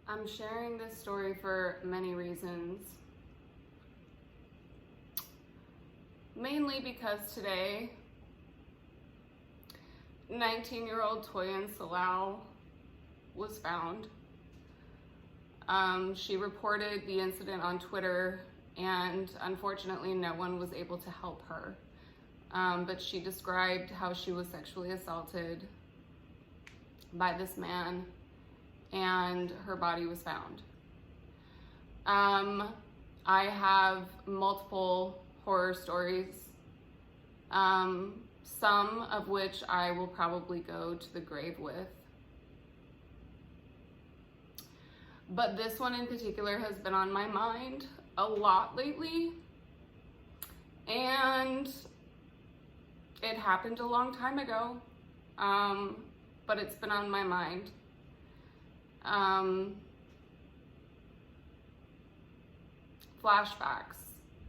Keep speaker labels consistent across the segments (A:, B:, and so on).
A: I'm sharing this story for many reasons. Mainly because today, 19-year-old Toyin Salau was found. She reported the incident on Twitter, and unfortunately no one was able to help her. But she described how she was sexually assaulted by this man, and her body was found. I have multiple horror stories, some of which I will probably go to the grave with. But this one in particular has been on my mind a lot lately, and it happened a long time ago, but it's been on my mind. Flashbacks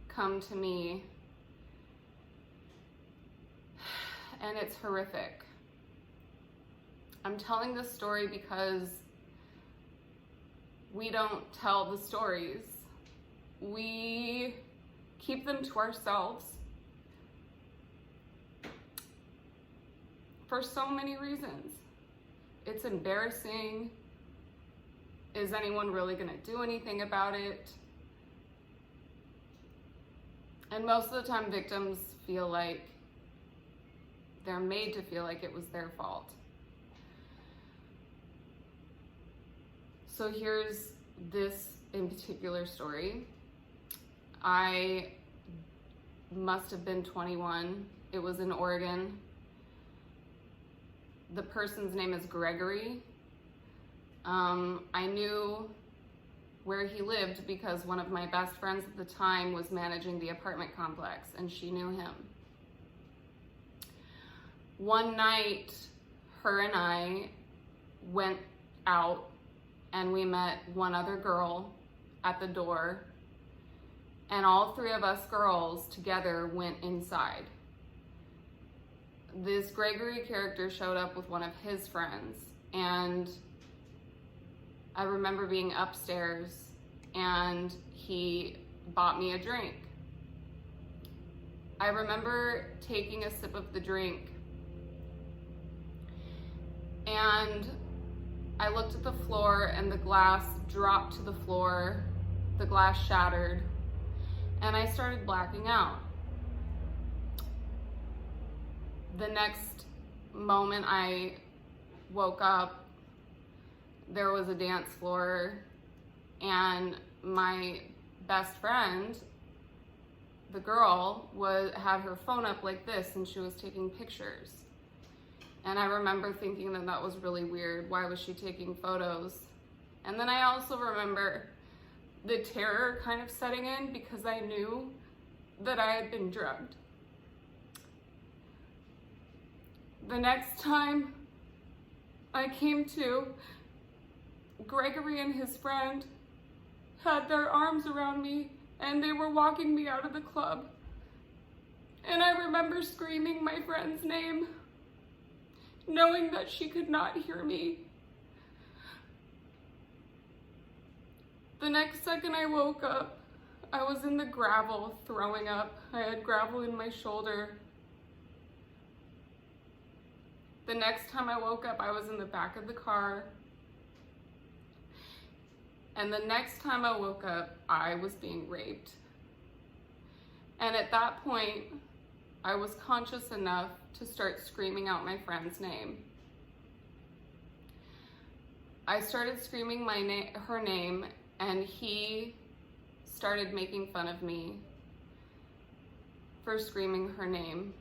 A: come to me, and it's horrific. I'm telling this story because we don't tell the stories. We keep them to ourselves for so many reasons. It's embarrassing. Is anyone really gonna do anything about it? And most of the time victims feel like they're made to feel like it was their fault. So here's this in particular story. I must have been 21. It was in Oregon. The person's name is Gregory. I knew where he lived because one of my best friends at the time was managing the apartment complex, and she knew him. One night, her and I went out and we met one other girl at the door, and all three of us girls together went inside. This Gregory character showed up with one of his friends, and I remember being upstairs and he bought me a drink. I remember taking a sip of the drink, and I looked at the floor and the glass dropped to the floor, the glass shattered, and I started blacking out. The next moment I woke up, there was a dance floor, and my best friend, the girl, had her phone up like this, and she was taking pictures. And I remember thinking that that was really weird. Why was she taking photos? And then I also remember the terror kind of setting in because I knew that I had been drugged. The next time I came to, Gregory and his friend had their arms around me and they were walking me out of the club. And I remember screaming my friend's name, knowing that she could not hear me. The next second I woke up, I was in the gravel throwing up. I had gravel in my shoulder. The next time I woke up, I was in the back of the car. And the next time I woke up, I was being raped. And at that point, I was conscious enough to start screaming out my friend's name. I started screaming her name, and he started making fun of me for screaming her name.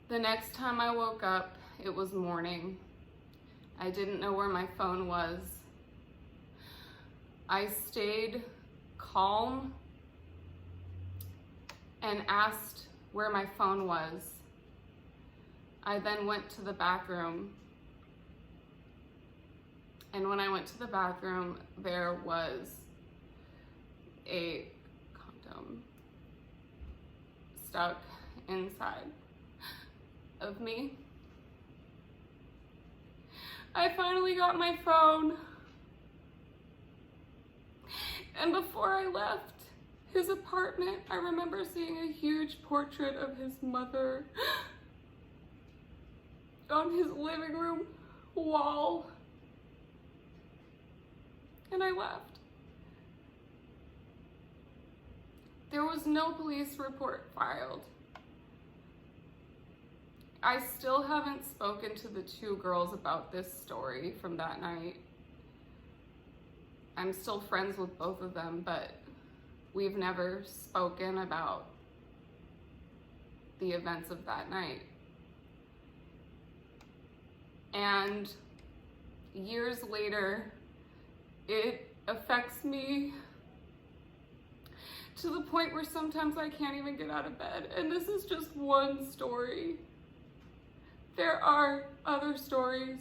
A: The next time I woke up, it was morning. I didn't know where my phone was. I stayed calm and asked where my phone was. I then went to the bathroom. And when I went to the bathroom, there was a condom stuck inside of me. I finally got my phone. And before I left his apartment, I remember seeing a huge portrait of his mother on his living room wall. And I left. There was no police report filed. I still haven't spoken to the two girls about this story from that night. I'm still friends with both of them, but we've never spoken about the events of that night. And years later, it affects me to the point where sometimes I can't even get out of bed. And this is just one story. There are other stories.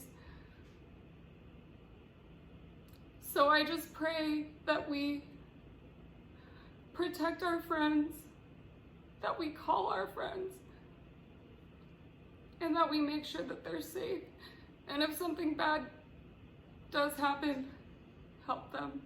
A: So I just pray that we protect our friends, that we call our friends, and that we make sure that they're safe. And if something bad does happen, help them.